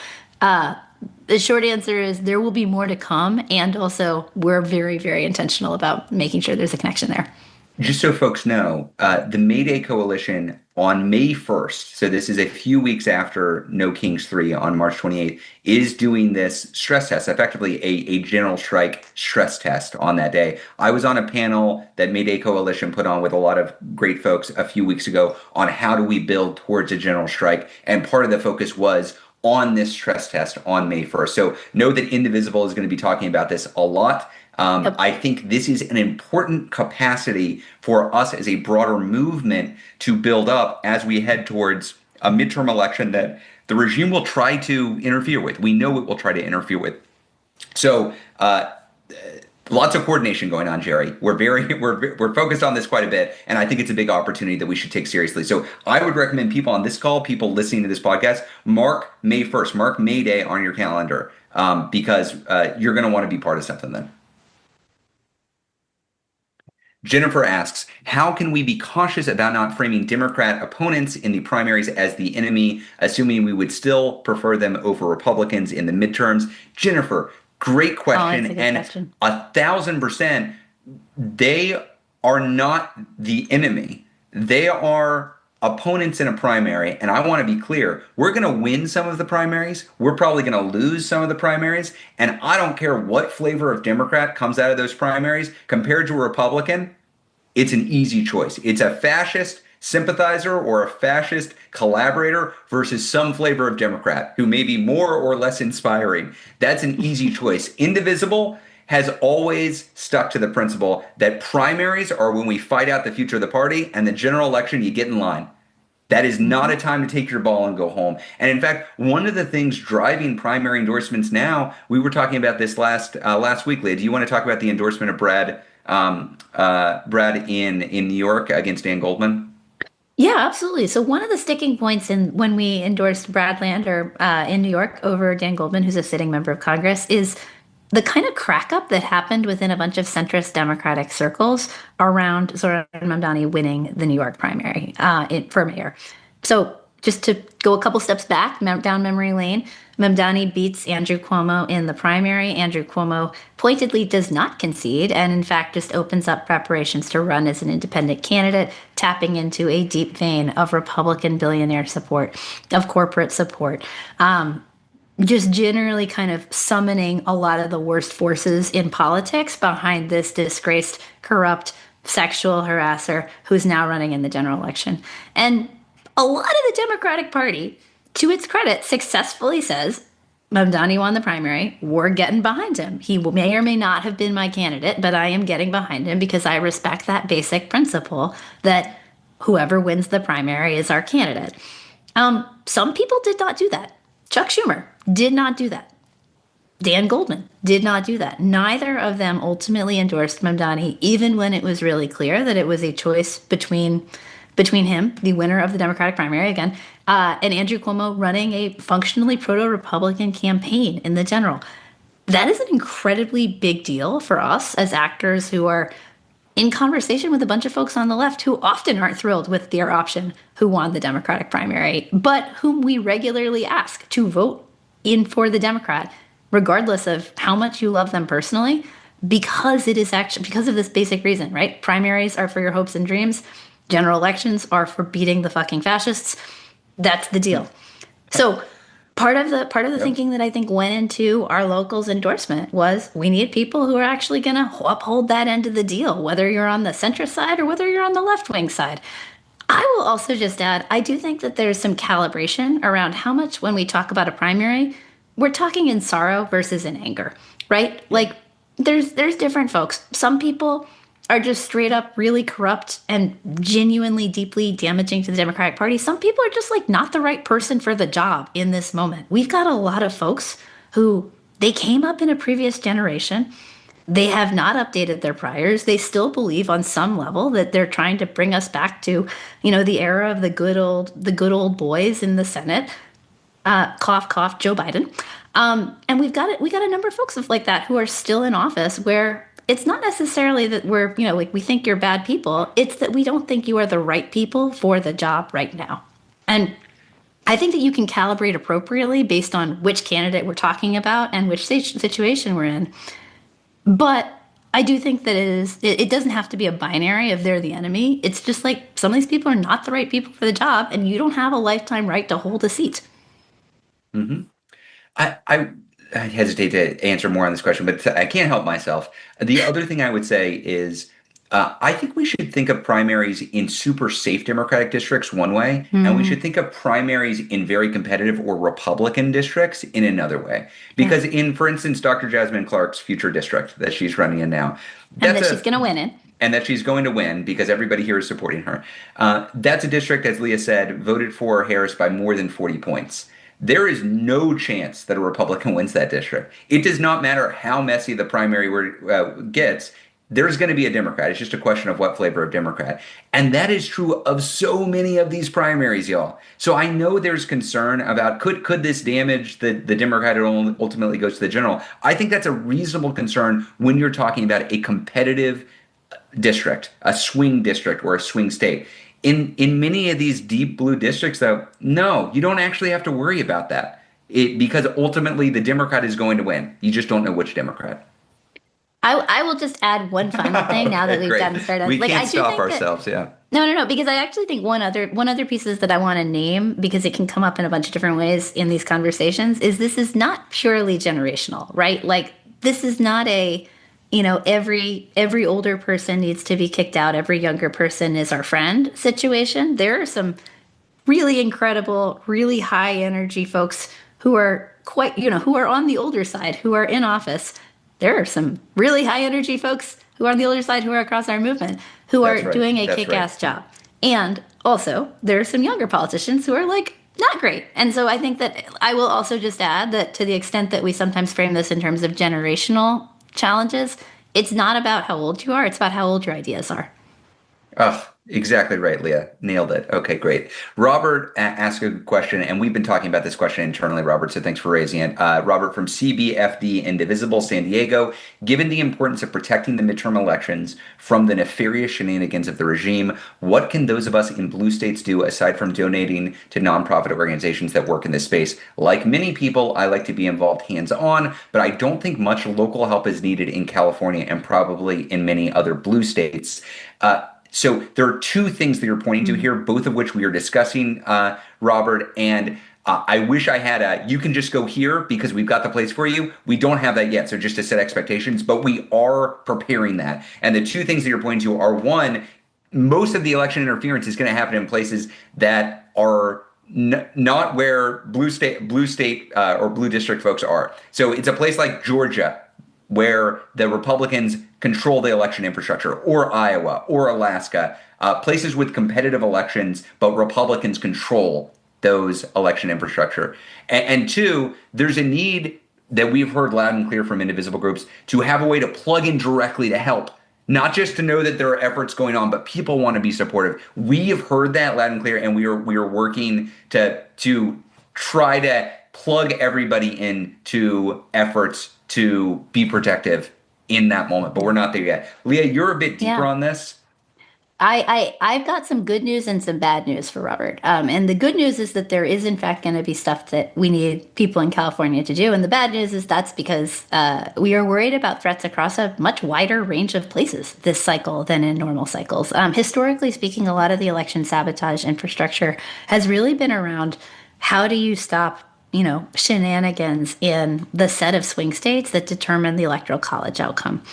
the short answer is there will be more to come. And also we're very, very intentional about making sure there's a connection there. Just so folks know, the May Day Coalition on May 1st, so this is a few weeks after No Kings 3 on March 28th, is doing this stress test, effectively a general strike stress test on that day. I was on a panel that May Day Coalition put on with a lot of great folks a few weeks ago on how do we build towards a general strike. And part of the focus was on this stress test on May 1st. So know that Indivisible is going to be talking about this a lot. I think this is an important capacity for us as a broader movement to build up as we head towards a midterm election that the regime will try to interfere with. We know it will try to interfere with. So lots of coordination going on, Jerry. We're focused on this quite a bit, and I think it's a big opportunity that we should take seriously. So I would recommend people on this call, people listening to this podcast, mark May 1st, mark May Day on your calendar, because you're going to want to be part of something then. Jennifer asks, how can we be cautious about not framing Democrat opponents in the primaries as the enemy, assuming we would still prefer them over Republicans in the midterms? Jennifer, great question. And question. 1,000%, they are not the enemy. They are opponents in a primary. And I want to be clear, we're going to win some of the primaries. We're probably going to lose some of the primaries. And I don't care what flavor of Democrat comes out of those primaries compared to a Republican. it's an easy choice. It's a fascist sympathizer or a fascist collaborator versus some flavor of Democrat who may be more or less inspiring. That's an easy choice. Indivisible has always stuck to the principle that primaries are when we fight out the future of the party, and the general election, you get in line. That is not a time to take your ball and go home. And in fact, one of the things driving primary endorsements now, we were talking about this last week, Leah. Do you want to talk about the endorsement of Brad in New York against Dan Goldman? Yeah, absolutely. So one of the sticking points in when we endorsed Brad Lander in New York over Dan Goldman, who's a sitting member of Congress, is the kind of crack up that happened within a bunch of centrist Democratic circles around Zohran Mamdani winning the New York primary for mayor. So just to go a couple steps back down memory lane, Mamdani beats Andrew Cuomo in the primary. Andrew Cuomo pointedly does not concede and, in fact, just opens up preparations to run as an independent candidate, tapping into a deep vein of Republican billionaire support, of corporate support. Just generally kind of summoning a lot of the worst forces in politics behind this disgraced, corrupt, sexual harasser who's now running in the general election. And a lot of the Democratic Party, to its credit, successfully says, Mamdani won the primary. We're getting behind him. He may or may not have been my candidate, but I am getting behind him because I respect that basic principle that whoever wins the primary is our candidate. Some people did not do that. Chuck Schumer did not do that. Dan Goldman did not do that. Neither of them ultimately endorsed Mamdani, even when it was really clear that it was a choice between him, the winner of the Democratic primary again, and Andrew Cuomo running a functionally proto-Republican campaign in the general. That is an incredibly big deal for us as actors who are in conversation with a bunch of folks on the left who often aren't thrilled with their option who won the Democratic primary, but whom we regularly ask to vote in for the Democrat, regardless of how much you love them personally, because it is actually because of this basic reason, right? Primaries are for your hopes and dreams. General elections are for beating the fucking fascists. That's the deal. So part of the thinking that I think went into our locals endorsement was we need people who are actually going to uphold that end of the deal, whether you're on the centrist side or whether you're on the left wing side. I will also just add, I do think that there's some calibration around how much when we talk about a primary, we're talking in sorrow versus in anger, right? Like there's different folks. Some people are just straight up really corrupt and genuinely deeply damaging to the Democratic Party. Some people are just like not the right person for the job in this moment. We've got a lot of folks who they came up in a previous generation. They have not updated their priors. They still believe on some level that they're trying to bring us back to, the era of the good old boys in the Senate. Cough, cough, Joe Biden. And we got a number of folks like that who are still in office where it's not necessarily that we're, we think you're bad people. It's that we don't think you are the right people for the job right now. And I think that you can calibrate appropriately based on which candidate we're talking about and which situation we're in. But I do think that it doesn't have to be a binary of they're the enemy. It's just like some of these people are not the right people for the job, and you don't have a lifetime right to hold a seat. Mm-hmm. I hesitate to answer more on this question, but I can't help myself. The other thing I would say is I think we should think of primaries in super safe Democratic districts one way, and we should think of primaries in very competitive or Republican districts in another way. Because for instance, Dr. Jasmin Clark's future district that she's running in now. And that she's going to win it. And that she's going to win because everybody here is supporting her. That's a district, as Leah said, voted for Harris by more than 40 points. There is no chance that a Republican wins that district. It does not matter how messy the primary gets. There's going to be a Democrat. It's just a question of what flavor of Democrat. And that is true of so many of these primaries, y'all. So I know there's concern about could this damage the Democrat who ultimately goes to the general. I think that's a reasonable concern when you're talking about a competitive district, a swing district or a swing state. In many of these deep blue districts, though, no, you don't actually have to worry about that because ultimately the Democrat is going to win. You just don't know which Democrat. I will just add one final thing now that we've gotten started. We can't stop ourselves, yeah. No, because I actually think one other pieces that I want to name, because it can come up in a bunch of different ways in these conversations, is this is not purely generational, right? Like this is not a every older person needs to be kicked out, every younger person is our friend situation. There are some really incredible, really high energy folks who are who are on the older side, who are in office. There are some really high energy folks who are on the older side, who are across our movement, who are That's right. doing a That's right. kick-ass job. And also, there are some younger politicians who are like not great. And so I think that I will also just add that to the extent that we sometimes frame this in terms of generational challenges, it's not about how old you are, it's about how old your ideas are. Oh, exactly right, Leah. Nailed it. Okay, great. Robert asked a question, and we've been talking about this question internally, Robert, so thanks for raising it. Robert from CBFD Indivisible, San Diego. Given the importance of protecting the midterm elections from the nefarious shenanigans of the regime, what can those of us in blue states do aside from donating to nonprofit organizations that work in this space? Like many people, I like to be involved hands-on, but I don't think much local help is needed in California and probably in many other blue states. So there are two things that you're pointing to here, both of which we are discussing, Robert. And I wish I had you can just go here because we've got the place for you. We don't have that yet. So just to set expectations, but we are preparing that. And the two things that you're pointing to are one, most of the election interference is going to happen in places that are not where blue state or blue district folks are. So it's a place like Georgia, where the Republicans control the election infrastructure, or Iowa, or Alaska, places with competitive elections, but Republicans control those election infrastructure. And two, there's a need that we've heard loud and clear from indivisible groups to have a way to plug in directly to help. Not just to know that there are efforts going on, but people want to be supportive. We have heard that loud and clear, and we are working to try to plug everybody into efforts to be protective in that moment, but we're not there yet. Leah, you're a bit deeper on this. I've got some good news and some bad news for Robert. And the good news is that there is in fact going to be stuff that we need people in California to do. And the bad news is that's because we are worried about threats across a much wider range of places this cycle than in normal cycles. Historically speaking, a lot of the election sabotage infrastructure has really been around how do you stop shenanigans in the set of swing states that determine the electoral college outcome.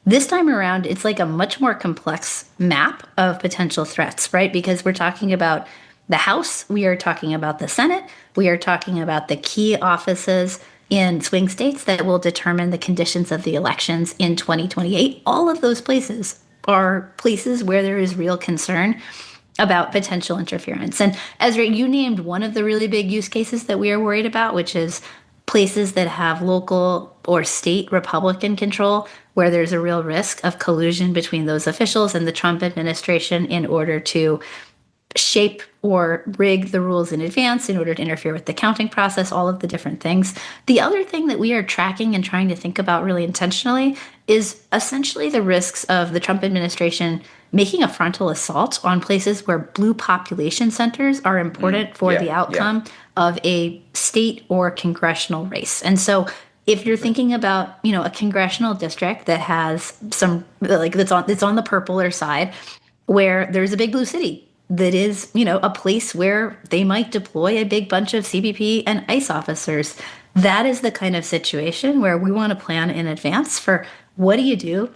This time around, it's like a much more complex map of potential threats, right? Because we're talking about the House, we are talking about the Senate, we are talking about the key offices in swing states that will determine the conditions of the elections in 2028. All of those places are places where there is real concern about potential interference. And Ezra, you named one of the really big use cases that we are worried about, which is places that have local or state Republican control, where there's a real risk of collusion between those officials and the Trump administration in order to shape or rig the rules in advance in order to interfere with the counting process, all of the different things. The other thing that we are tracking and trying to think about really intentionally is essentially the risks of the Trump administration making a frontal assault on places where blue population centers are important for the outcome of a state or congressional race. And so if you're thinking about, a congressional district that has some that's on the purpler side, where there's a big blue city that is, a place where they might deploy a big bunch of CBP and ICE officers, that is the kind of situation where we want to plan in advance for what do you do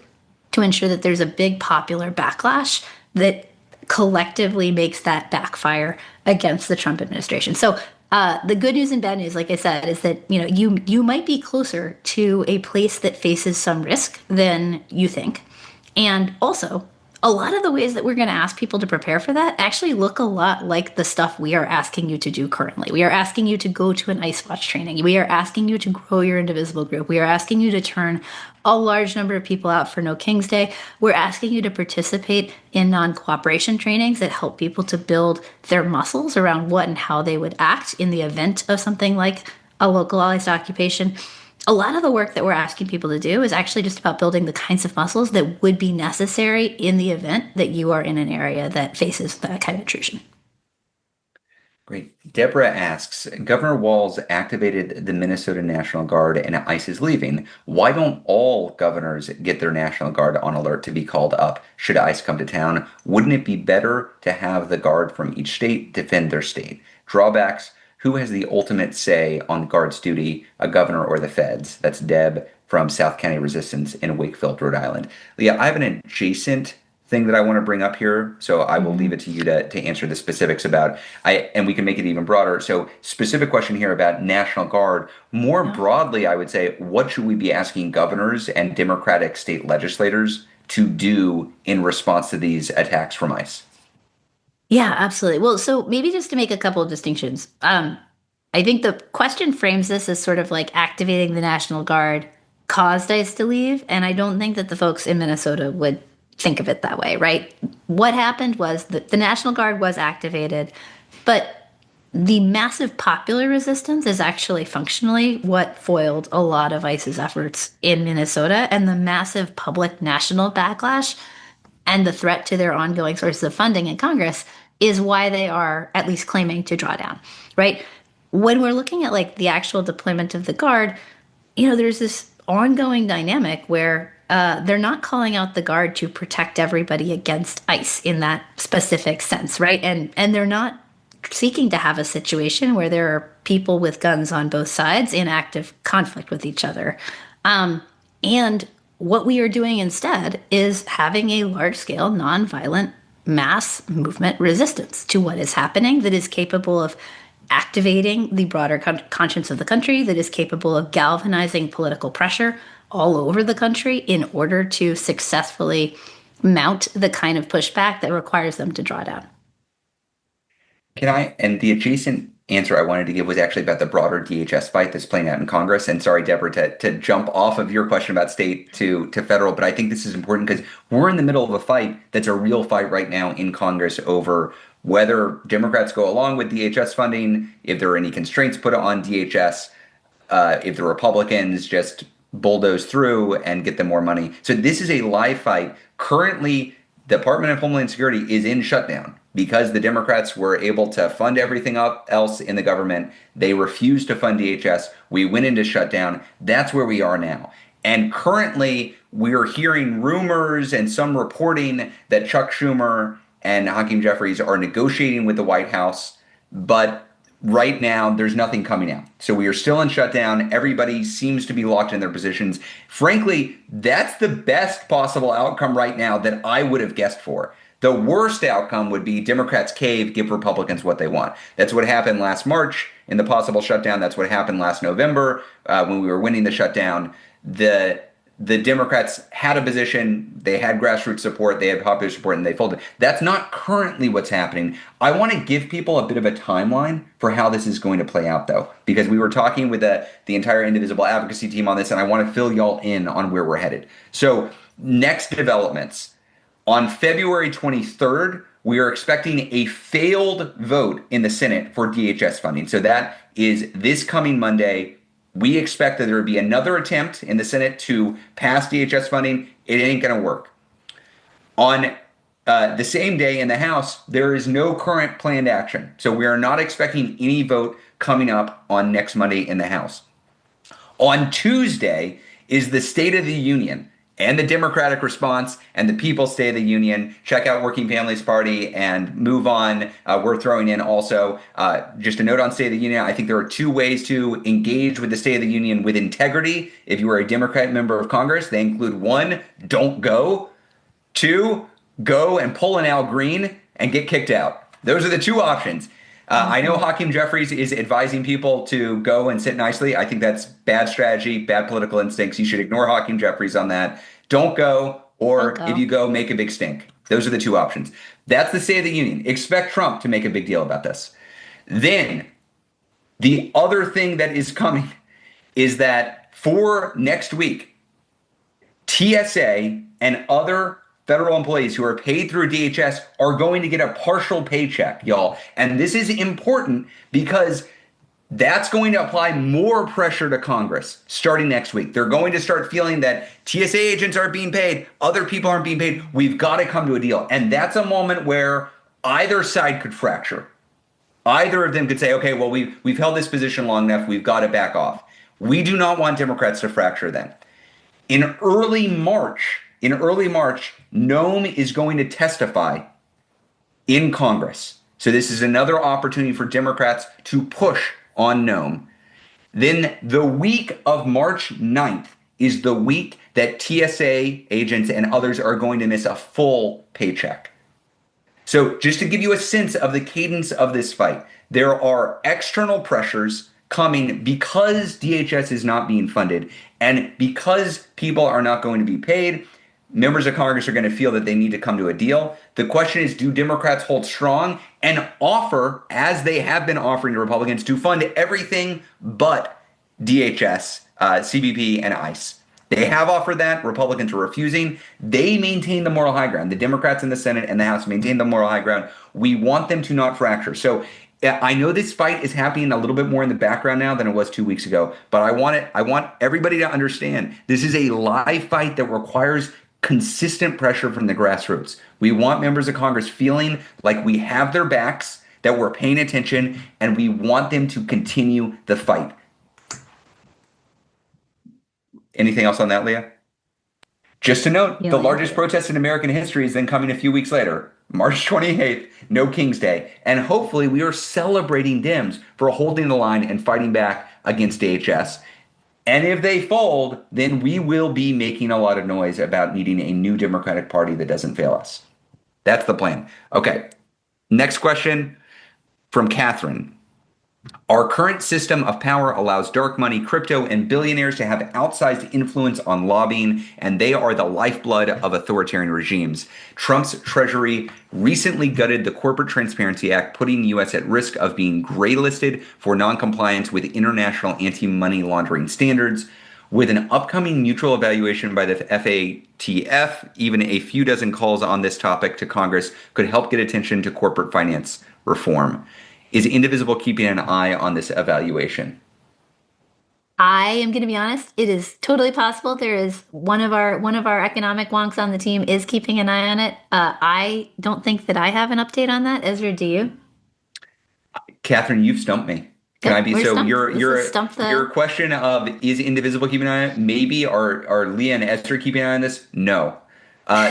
to ensure that there's a big popular backlash that collectively makes that backfire against the Trump administration. So the good news and bad news, like I said, is that you might be closer to a place that faces some risk than you think. And also, a lot of the ways that we're going to ask people to prepare for that actually look a lot like the stuff we are asking you to do currently. We are asking you to go to an Ice Watch training. We are asking you to grow your Indivisible group. We are asking you to turn a large number of people out for No King's Day. We're asking you to participate in non-cooperation trainings that help people to build their muscles around what and how they would act in the event of something like a localized occupation. A lot of the work that we're asking people to do is actually just about building the kinds of muscles that would be necessary in the event that you are in an area that faces that kind of intrusion. Great. Deborah asks, Governor Walz activated the Minnesota National Guard and ICE is leaving. Why don't all governors get their National Guard on alert to be called up should ICE come to town? Wouldn't it be better to have the Guard from each state defend their state? Drawbacks: who has the ultimate say on the Guard's duty, a governor or the feds? That's Deb from South County Resistance in Wakefield, Rhode Island. Leah, I have an adjacent thing that I want to bring up here, so I will leave it to you to answer the specifics about. And we can make it even broader. So, specific question here about National Guard. More broadly, I would say, what should we be asking governors and Democratic state legislators to do in response to these attacks from ICE? Yeah, absolutely. Well, so maybe just to make a couple of distinctions. I think the question frames this as sort of like activating the National Guard caused ICE to leave. And I don't think that the folks in Minnesota would think of it that way, right? What happened was that the National Guard was activated, but the massive popular resistance is actually functionally what foiled a lot of ICE's efforts in Minnesota, and the massive public national backlash and the threat to their ongoing sources of funding in Congress is why they are at least claiming to draw down, right? When we're looking at like the actual deployment of the Guard, there's this ongoing dynamic where they're not calling out the Guard to protect everybody against ICE in that specific sense, right? And they're not seeking to have a situation where there are people with guns on both sides in active conflict with each other. And what we are doing instead is having a large-scale, nonviolent, mass movement resistance to what is happening that is capable of activating the broader conscience of the country, that is capable of galvanizing political pressure all over the country in order to successfully mount the kind of pushback that requires them to draw down. And the adjacent answer I wanted to give was actually about the broader DHS fight that's playing out in Congress. And sorry, Deborah, to jump off of your question about state to federal, but I think this is important because we're in the middle of a fight that's a real fight right now in Congress over whether Democrats go along with DHS funding, if there are any constraints put on DHS, if the Republicans just bulldoze through and get them more money. So this is a live fight. Currently, the Department of Homeland Security is in shutdown because the Democrats were able to fund everything else in the government. They refused to fund DHS. We went into shutdown. That's where we are now. And currently, we are hearing rumors and some reporting that Chuck Schumer and Hakeem Jeffries are negotiating with the White House. But right now, there's nothing coming out. So we are still in shutdown. Everybody seems to be locked in their positions. Frankly, that's the best possible outcome right now that I would have guessed for. The worst outcome would be Democrats cave, give Republicans what they want. That's what happened last March in the possible shutdown. That's what happened last November when we were winning the shutdown. The Democrats had a position, they had grassroots support, they had popular support, and they folded. That's not currently what's happening. I want to give people a bit of a timeline for how this is going to play out, though, because we were talking with the entire Indivisible advocacy team on this, and I want to fill y'all in on where we're headed. So next developments. On February 23rd, we are expecting a failed vote in the Senate for DHS funding. So that is this coming Monday. We expect that there would be another attempt in the Senate to pass DHS funding. It ain't going to work. On the same day in the House, there is no current planned action. So we are not expecting any vote coming up on next Monday in the House. On Tuesday is the State of the Union and the Democratic response and the People's State of the Union. Check out Working Families Party and move on. We're throwing in also just a note on State of the Union. I think there are two ways to engage with the State of the Union with integrity. If you are a Democrat member of Congress, they include one, don't go. Two, go and pull an Al Green and get kicked out. Those are the two options. I know Hakeem Jeffries is advising people to go and sit nicely. I think that's bad strategy, bad political instincts. You should ignore Hakeem Jeffries on that. Don't go, or if you go, make a big stink. Those are the two options. That's the State of the Union. Expect Trump to make a big deal about this. Then the other thing that is coming is that for next week, TSA and other federal employees who are paid through DHS are going to get a partial paycheck, y'all. And this is important because that's going to apply more pressure to Congress starting next week. They're going to start feeling that TSA agents aren't being paid, other people aren't being paid. We've got to come to a deal. And that's a moment where either side could fracture. Either of them could say, okay, well, we've held this position long enough. We've got to back off. We do not want Democrats to fracture then. In early March, Noam is going to testify in Congress. So this is another opportunity for Democrats to push on Noam. Then the week of March 9th is the week that TSA agents and others are going to miss a full paycheck. So just to give you a sense of the cadence of this fight, there are external pressures coming because DHS is not being funded and because people are not going to be paid. Members of Congress are going to feel that they need to come to a deal. The question is, do Democrats hold strong and offer, as they have been offering to Republicans, to fund everything but DHS, CBP, and ICE? They have offered that. Republicans are refusing. They maintain the moral high ground. The Democrats in the Senate and the House maintain the moral high ground. We want them to not fracture. So I know this fight is happening a little bit more in the background now than it was 2 weeks ago, but I want everybody to understand this is a live fight that requires consistent pressure from the grassroots. We want members of Congress feeling like we have their backs, that we're paying attention, and we want them to continue the fight. Anything else on that, Leah? Just to note, the largest protest in American history is then coming a few weeks later, March 28th, no King's Day. And hopefully we are celebrating Dems for holding the line and fighting back against DHS. And if they fold, then we will be making a lot of noise about needing a new Democratic Party that doesn't fail us. That's the plan. Okay. Next question from Catherine. Our current system of power allows dark money, crypto, and billionaires to have outsized influence on lobbying, and they are the lifeblood of authoritarian regimes. Trump's Treasury recently gutted the Corporate Transparency Act, putting the U.S. at risk of being gray-listed for noncompliance with international anti-money laundering standards. With an upcoming mutual evaluation by the FATF, even a few dozen calls on this topic to Congress could help get attention to corporate finance reform. Is Indivisible keeping an eye on this evaluation? I am going to be honest. It is totally possible. There is one of our economic wonks on the team is keeping an eye on it. I don't think that I have an update on that. Ezra, do you? Catherine, you've stumped me. Can I be so? Stumped. Your question of is Indivisible keeping an eye on it? Maybe. Are Leah and Esther keeping an eye on this? No.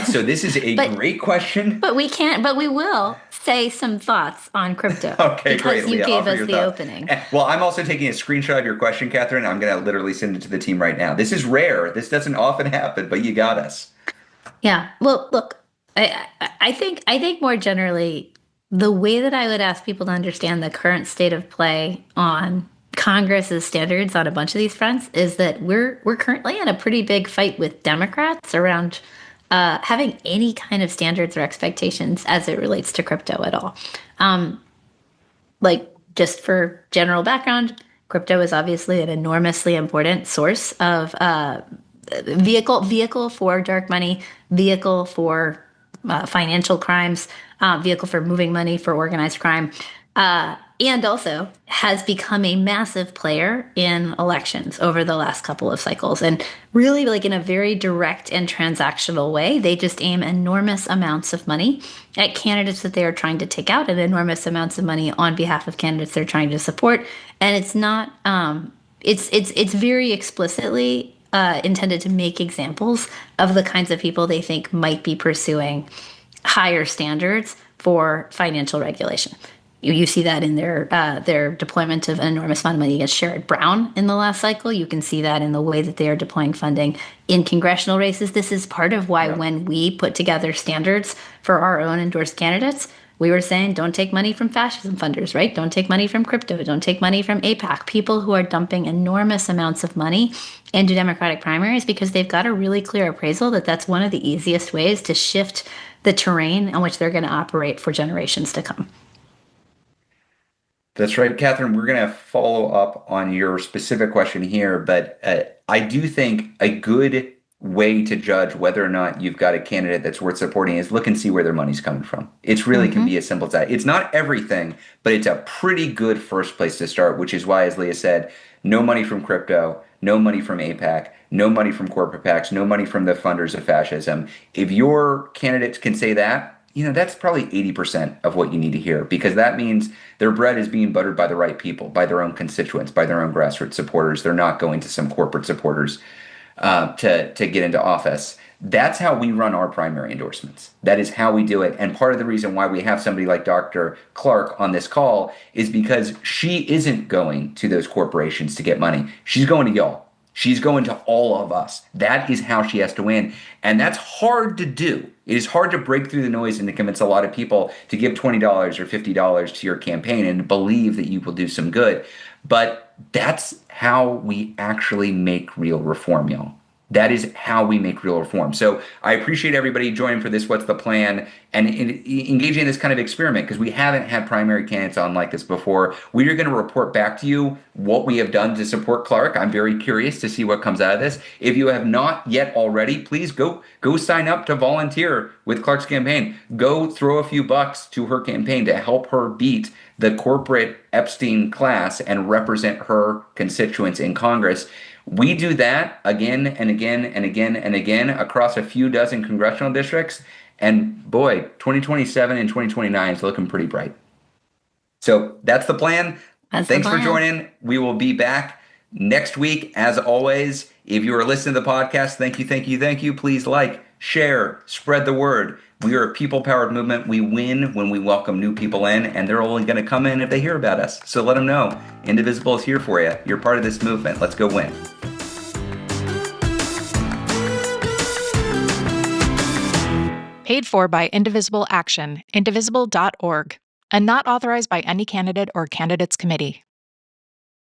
So this is a great question. But we can't. But we will say some thoughts on crypto. Okay, great. Because you gave us the thoughts. opening. Well, I'm also taking a screenshot of your question, Catherine. I'm going to literally send it to the team right now. This is rare. This doesn't often happen, but you got us. Yeah. Well, look, I think more generally, the way that I would ask people to understand the current state of play on Congress's standards on a bunch of these fronts is that we're currently in a pretty big fight with Democrats around having any kind of standards or expectations as it relates to crypto at all. Like, just for general background, crypto is obviously an enormously important source of vehicle for dark money, vehicle for financial crimes, vehicle for moving money for organized crime, and also has become a massive player in elections over the last couple of cycles. And really, like in a very direct and transactional way, they just aim enormous amounts of money at candidates that they are trying to take out and enormous amounts of money on behalf of candidates they're trying to support. And it's not, it's very explicitly intended to make examples of the kinds of people they think might be pursuing higher standards for financial regulation. You see that in their deployment of an enormous amount of money against Sherrod Brown in the last cycle. You can see that in the way that they are deploying funding in congressional races. This is part of why when we put together standards for our own endorsed candidates, we were saying don't take money from fascism funders, right? Don't take money from crypto. Don't take money from AIPAC. People who are dumping enormous amounts of money into Democratic primaries because they've got a really clear appraisal that that's one of the easiest ways to shift the terrain on which they're going to operate for generations to come. That's right, Catherine. We're going to follow up on your specific question here, but I do think a good way to judge whether or not you've got a candidate that's worth supporting is look and see where their money's coming from. It's really can be as simple as that. It's not everything, but it's a pretty good first place to start, which is why, as Leah said, no money from crypto, no money from AIPAC, no money from corporate PACs, no money from the funders of fascism. If your candidates can say that, that's probably 80% of what you need to hear, because that means their bread is being buttered by the right people, by their own constituents, by their own grassroots supporters. They're not going to some corporate supporters to get into office. That's how we run our primary endorsements. That is how we do it. And part of the reason why we have somebody like Dr. Clark on this call is because she isn't going to those corporations to get money. She's going to y'all. She's going to all of us. That is how she has to win. And that's hard to do. It is hard to break through the noise and to convince a lot of people to give $20 or $50 to your campaign and believe that you will do some good. But that's how we actually make real reform, y'all. That is how we make real reform. So I appreciate everybody joining for this What's the Plan and engaging in this kind of experiment, because we haven't had primary candidates on like this before. We are going to report back to you what we have done to support Clark. I'm very curious to see what comes out of this. If you have not yet already, please go sign up to volunteer with Clark's campaign. Go throw a few bucks to her campaign to help her beat the corporate Epstein class and represent her constituents in Congress. We do that again and again and again and again across a few dozen congressional districts. And boy, 2027 and 2029 is looking pretty bright. So that's the plan. Thanks for joining. We will be back next week. As always, if you are listening to the podcast, thank you, thank you, thank you. Please like, share, spread the word. We are a people-powered movement. We win when we welcome new people in, and they're only going to come in if they hear about us. So let them know. Indivisible is here for you. You're part of this movement. Let's go win. Paid for by Indivisible Action, indivisible.org, and not authorized by any candidate or candidates committee.